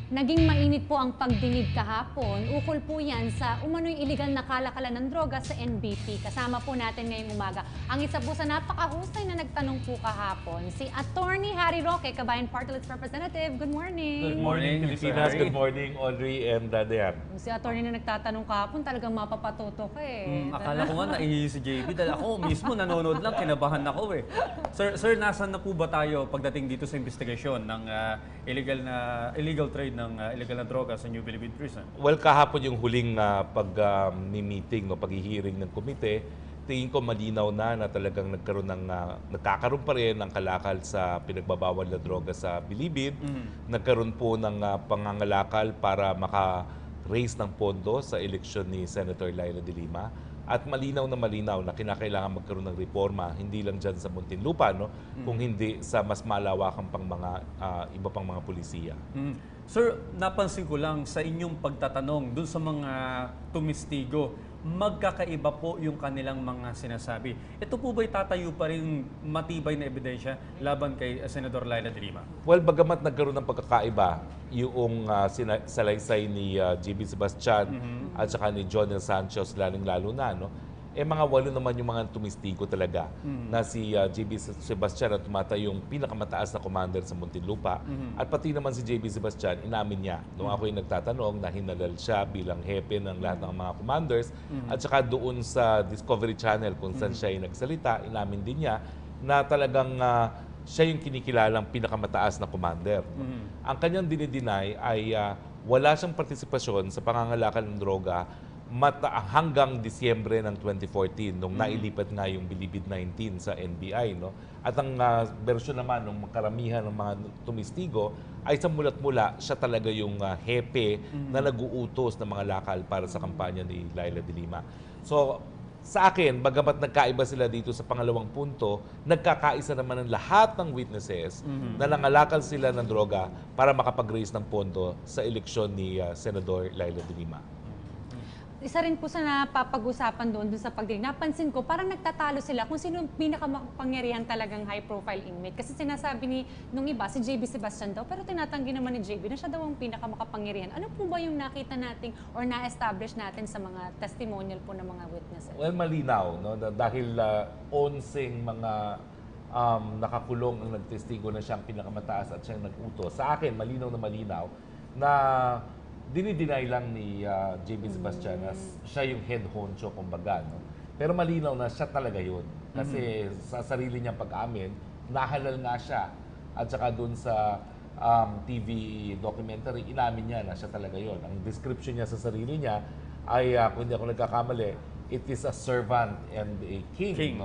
Naging mainit po ang pagdinig kahapon. Ukol po yan sa umano'y iligal na kalakalan ng droga sa NBP. Kasama po natin ngayong umaga ang isa po sa napakahusay na nagtanong po kahapon, si Attorney Harry Roque, Kabayan Party List Representative. Good morning. Good morning, Pilipinas. Good morning, Audrey and Dayan. Si Attorney na nagtatanong kahapon, talagang mapapatuto ka eh. Akala ko nga naihi si JB dahil ako mismo nanonood lang, kinabahan ako eh. Sir, nasan na po ba tayo pagdating dito sa investigasyon ng illegal trade ng illegal na droga sa New Bilibid Prison? Well, kahapon yung huling pag-meeting, pag-hearing ng komite, tingin ko malinaw na talagang nagkakaroon pa rin ng kalakal sa pinagbabawal na droga sa Bilibid. Nagkaroon po ng pangangalakal para maka-raise ng pondo sa eleksyon ni Senator Laila de Lima. At malinaw na kinakailangan magkaroon ng reforma, hindi lang dyan sa Muntinlupa, kung hindi sa mas malawakang pang mga iba pang mga pulisiya. Sir, napansin ko lang sa inyong pagtatanong dun sa mga tumistigo, magkakaiba po yung kanilang mga sinasabi. Ito po ba'y tatayo pa rin matibay na ebidensya laban kay Senador Laila de Lima? Well, bagamat nagkaroon ng pagkakaiba yung salaysay ni GB Sebastian at saka ni Jonel Sanchez lalong-lalo na, mga walo naman yung mga tumistigo talaga na si JB Sebastian at tumatayong pinakamataas na commander sa Muntinlupa. At pati naman si JB Sebastian, inamin niya nung ako yung nagtatanong na hinalal siya bilang hepe ng lahat ng mga commanders. At saka doon sa Discovery Channel kung saan siya yung nagsalita, inamin din niya na talagang siya yung kinikilalang pinakamataas na commander. Ang kanyang dinideny ay wala siyang partisipasyon sa pangangalakal ng droga hanggang Disyembre ng 2014 nung nailipat nga yung Bilibid 19 sa NBI. At ang bersyon naman ng karamihan ng mga tumistigo ay sa mulat-mula siya talaga yung hepe na nag-uutos ng mga lakal para sa kampanya ni Laila de Lima. So sa akin, bagamat nagkaiba sila dito sa pangalawang punto, nagkakaisa naman ang lahat ng witnesses na nangalakal sila ng droga para makapag-raise ng pondo sa eleksyon ni Senador Laila de Lima. Isa rin po sa napapag-usapan doon sa pagdinig. Napansin ko, parang nagtatalo sila kung sino yung pinakamakapangyarihan talagang high-profile inmate. Kasi sinasabi nung iba, si JB Sebastian daw, pero tinatanggi naman ni JB na siya daw ang pinakamakapangyarihan. Ano po ba yung nakita nating or na-establish natin sa mga testimonial po ng mga witnesses? Well, malinaw, dahil 11 mga nakakulong ang nagtestigo na siyang pinakamataas at siyang nag-utos. Sa akin, malinaw na dinideny lang ni JB Sebastian na siya yung head honcho, kumbaga. Pero malinaw na siya talaga yun. Kasi sa sarili niyang pag-amin, nahalal nga siya. At saka dun sa TV documentary, inamin niya na siya talaga yun. Ang description niya sa sarili niya ay, kung hindi ako nagkakamali, it is a servant and a king.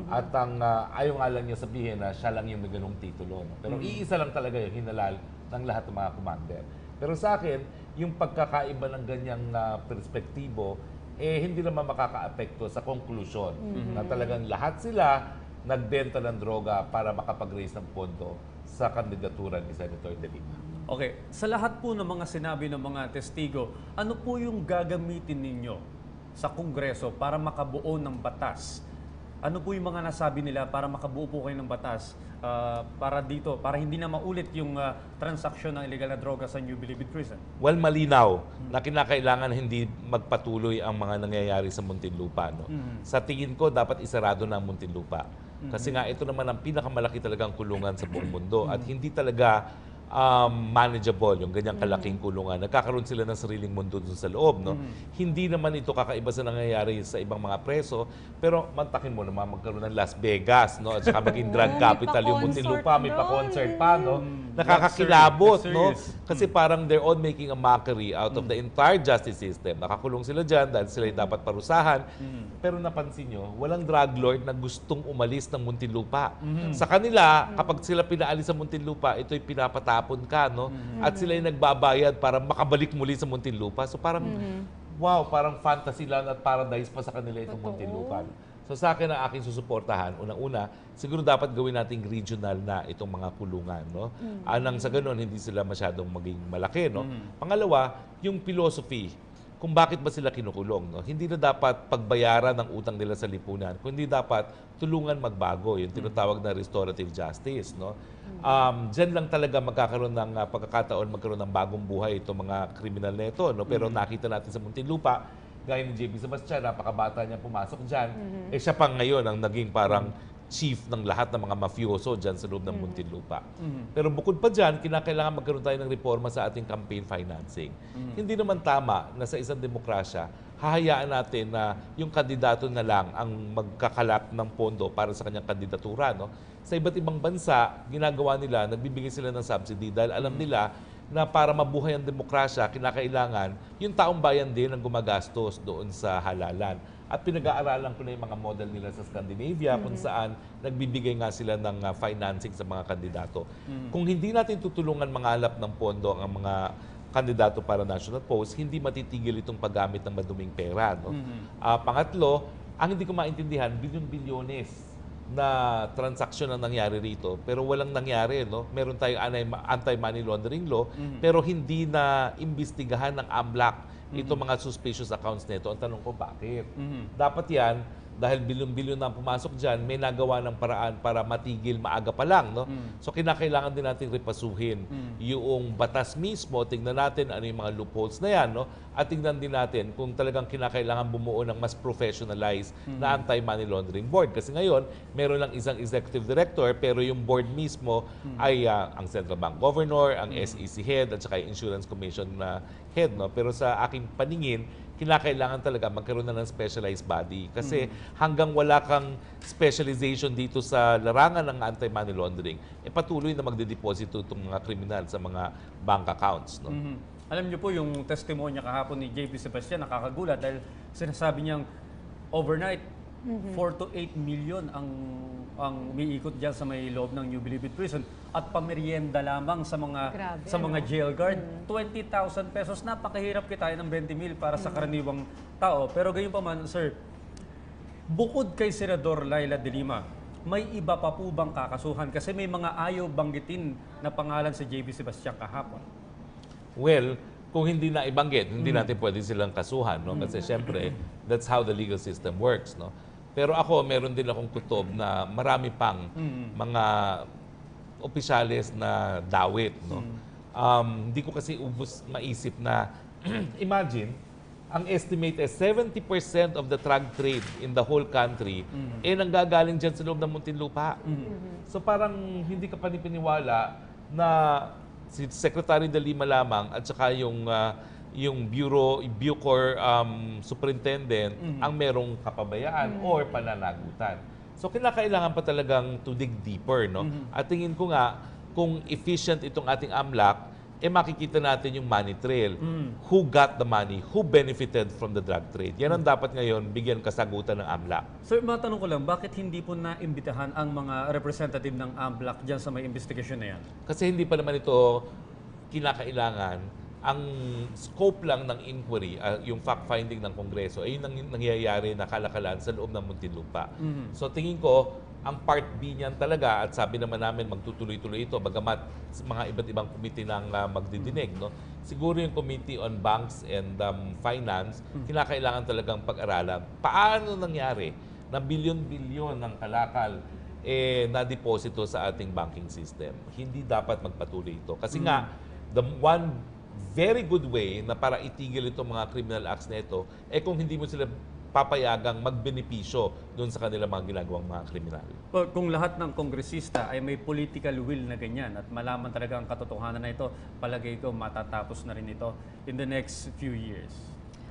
At ang ayaw nga lang niya sabihin na siya lang yung may ganung titulo. Pero iisa lang talaga yung hinalal ng lahat ng mga commander. Pero sa akin, yung pagkakaiba ng ganyang perspektibo, hindi naman makaka-apekto sa konklusyon na talagang lahat sila nagbenta ng droga para makapag-raise ng pondo sa kandidatura ni Senator de Lima. Okay, sa lahat po ng mga sinabi ng mga testigo, ano po yung gagamitin ninyo sa Kongreso para makabuo ng batas? Ano po yung mga nasabi nila para makabuo po kayo ng batas para hindi na maulit yung transaksyon ng illegal na droga sa New Bilibid Prison? Well, malinaw na kinakailangan hindi magpatuloy ang mga nangyayari sa Muntinlupa. Sa tingin ko, dapat isarado na ang Muntinlupa. Kasi nga, ito naman ang pinakamalaki talagang kulungan sa buong mundo at hindi talaga manageable yung ganyang kalaking kulungan. Nagkakaroon sila ng sariling mundo dun sa loob. Hindi naman ito kakaiba sa nangyayari sa ibang mga preso, pero mantakin mo naman magkaroon ng Las Vegas, at saka maging drug capital yung Muntinlupa, may pa-concert pa, nakakakilabot, kasi parang they're all making a mockery out of the entire justice system. Nakakulong sila dyan dahil sila yung dapat parusahan. Pero napansin nyo, walang drug lord na gustong umalis ng Muntinlupa. Sa kanila, kapag sila pinaalis sa Muntinlupa, ito'y pinapatapon ka, at sila yung nagbabayad para makabalik muli sa Muntinlupa. So parang, wow, parang fantasy land at paradise pa sa kanila itong Muntinlupa. So sa akin, ang aking susuportahan, unang-una, siguro dapat gawin nating regional na itong mga kulungan. Anang sa ganun, hindi sila masyadong maging malaki. Pangalawa, yung philosophy kung bakit ba sila kinukulong. No? Hindi na dapat pagbayaran ng utang nila sa lipunan, kundi dapat tulungan magbago, yung tinatawag na restorative justice. No? Diyan lang talaga magkakaroon ng pagkakataon, magkaroon ng bagong buhay itong mga kriminal na ito. No? Pero nakita natin sa Muntinlupa, gaya ni JB Sebastian, napakabata niya pumasok dyan. Siya pa ngayon ang naging parang chief ng lahat ng mga mafioso dyan sa loob ng Muntinlupa. Pero bukod pa dyan, kinakailangan magkaroon tayo ng reforma sa ating campaign financing. Hindi naman tama na sa isang demokrasya, hahayaan natin na yung kandidato na lang ang magkakalap ng pondo para sa kanyang kandidatura. No? Sa iba't ibang bansa, ginagawa nila, nagbibigay sila ng subsidy dahil alam nila na para mabuhay ang demokrasya, kinakailangan yung taong bayan din ang gumagastos doon sa halalan. At pinag-aaralan ko na yung mga model nila sa Scandinavia kung saan nagbibigay nga sila ng financing sa mga kandidato. Kung hindi natin tutulungan mangalap ng pondo ang mga kandidato para national post, hindi matitigil itong paggamit ng maduming pera. No? Pangatlo, ang hindi ko maintindihan, bilyon-bilyones na transaksyon ang nangyari rito pero walang nangyari, no? Meron tayong anti-money laundering law pero hindi na imbestigahan ng AMLAC itong mga suspicious accounts nito. Ang tanong ko, bakit? Dapat yan, dahil bilyon-bilyon na pumasok dyan, may nagawa ng paraan para matigil maaga pa lang. No? So kinakailangan din natin repasuhin yung batas mismo, tingnan natin ano yung mga loopholes na yan, no? At tingnan din natin kung talagang kinakailangan bumuo ng mas professionalized na anti-money laundering board. Kasi ngayon, meron lang isang executive director, pero yung board mismo ay ang Central Bank Governor, ang SEC head, at saka yung Insurance Commission na head. No? Pero sa aking paningin, kinakailangan talaga magkaroon na ng specialized body. Kasi hanggang wala kang specialization dito sa larangan ng anti-money laundering, patuloy na magdedeposito itong mga kriminal sa mga bank accounts. No? Alam niyo po, yung testimonya kahapon ni JB Sebastian, nakakagulat dahil sinasabi niyang overnight, 4 to 8 million ang umiikot diyan sa may loob ng New Bilibid Prison at pamerienda lamang sa mga Grabe, mga jail guard. 20,000 pesos, napakahirap kitain ng 20 mil para sa karaniwang tao. Pero gayon pa man, sir, bukod kay Senador Laila de Lima, may iba pa po bang kakasuhan? Kasi may mga ayaw banggitin na pangalan si JB Sebastian kahapon. Well, kung hindi na ibanggit, hindi natin pwede silang kasuhan. No? Kasi syempre, that's how the legal system works. No? Pero ako, meron din akong kutob na marami pang mga opisyales na dawit. No? Hindi ko kasi ubos maisip na, imagine, ang estimate is 70% of the drug trade in the whole country nanggagaling dyan sa loob ng Muntinlupa. So parang hindi ka panipiniwala na si Secretary de Lima lamang at saka yung Bucor superintendent ang merong kapabayaan or pananagutan. So kinakailangan pa talagang to dig deeper, no? At tingin ko nga kung efficient itong ating AMLAC, makikita natin yung money trail. Who got the money? Who benefited from the drug trade? Yan ang dapat ngayon bigyan kasagutan ng AMLAC. Sir, matanong ko lang, bakit hindi po naimbitahan ang mga representative ng AMLAC dyan sa may investigasyon na yan? Kasi hindi pa naman ito kinakailangan. Ang scope lang ng inquiry, yung fact-finding ng Kongreso, ay yung nangyayari na kalakalan sa loob ng Muntinlupa. So tingin ko, ang part B niyan talaga, at sabi naman namin magtutuloy-tuloy ito, bagamat mga iba't ibang committee nang magdidinig. No? Siguro yung Committee on Banks and Finance, kinakailangan talagang pag-aralan. Paano nangyari na bilyon-bilyon ng kalakal na-deposito sa ating banking system? Hindi dapat magpatuloy ito. Kasi nga, the one very good way na para itigil itong mga criminal acts na ito, kung hindi mo sila papayagang magbenepisyo doon sa kanilang mga ginagawang mga kriminal. Kung lahat ng kongresista ay may political will na ganyan at malaman talaga ang katotohanan na ito, palagay ko matatapos na rin ito in the next few years.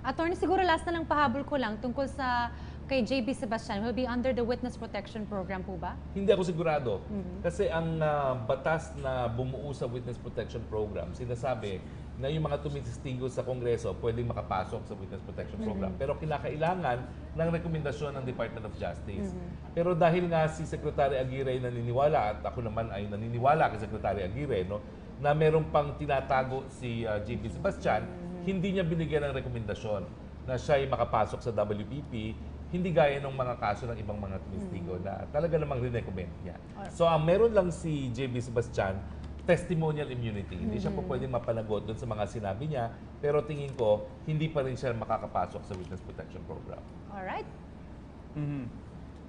Attorney, siguro last na lang pahabol ko lang tungkol sa kay JB Sebastian, will be under the Witness Protection Program po ba? Hindi ako sigurado. Kasi ang batas na bumuo sa Witness Protection Program, sinasabi na yung mga tumitestigo sa Kongreso pwedeng makapasok sa Witness Protection Program. Pero kinakailangan ng rekomendasyon ng Department of Justice. Pero dahil nga si Secretary Aguirre naniniwala, at ako naman ay naniniwala kay Secretary Aguirre, no, na meron pang tinatago si JB Sebastian, hindi niya binigyan ng rekomendasyon na siya ay makapasok sa WPP, hindi gaya ng mga kaso ng ibang mga tumestigo na talaga namang rinecommend niya. So ang meron lang si JB Sebastian, testimonial immunity. Hindi siya po pwedeng mapanagot doon sa mga sinabi niya, pero tingin ko, hindi pa rin siya makakapasok sa Witness Protection Program. Alright.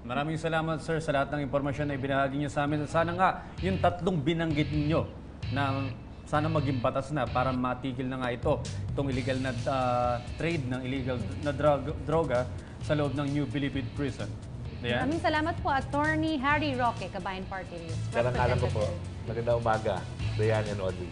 Maraming salamat, sir, sa lahat ng impormasyon na ibinahagi niyo sa amin. Sana nga, yung tatlong binanggit niyo na sana maging batas na para matigil na nga itong illegal na trade ng illegal na droga sa loob ng New Bilibid Prison. Ayan. Maraming salamat po, Attorney Harry Roque, Kabayan Party List. Kailangan ko po, Representative. magandang umaga, Dayan and Audrey.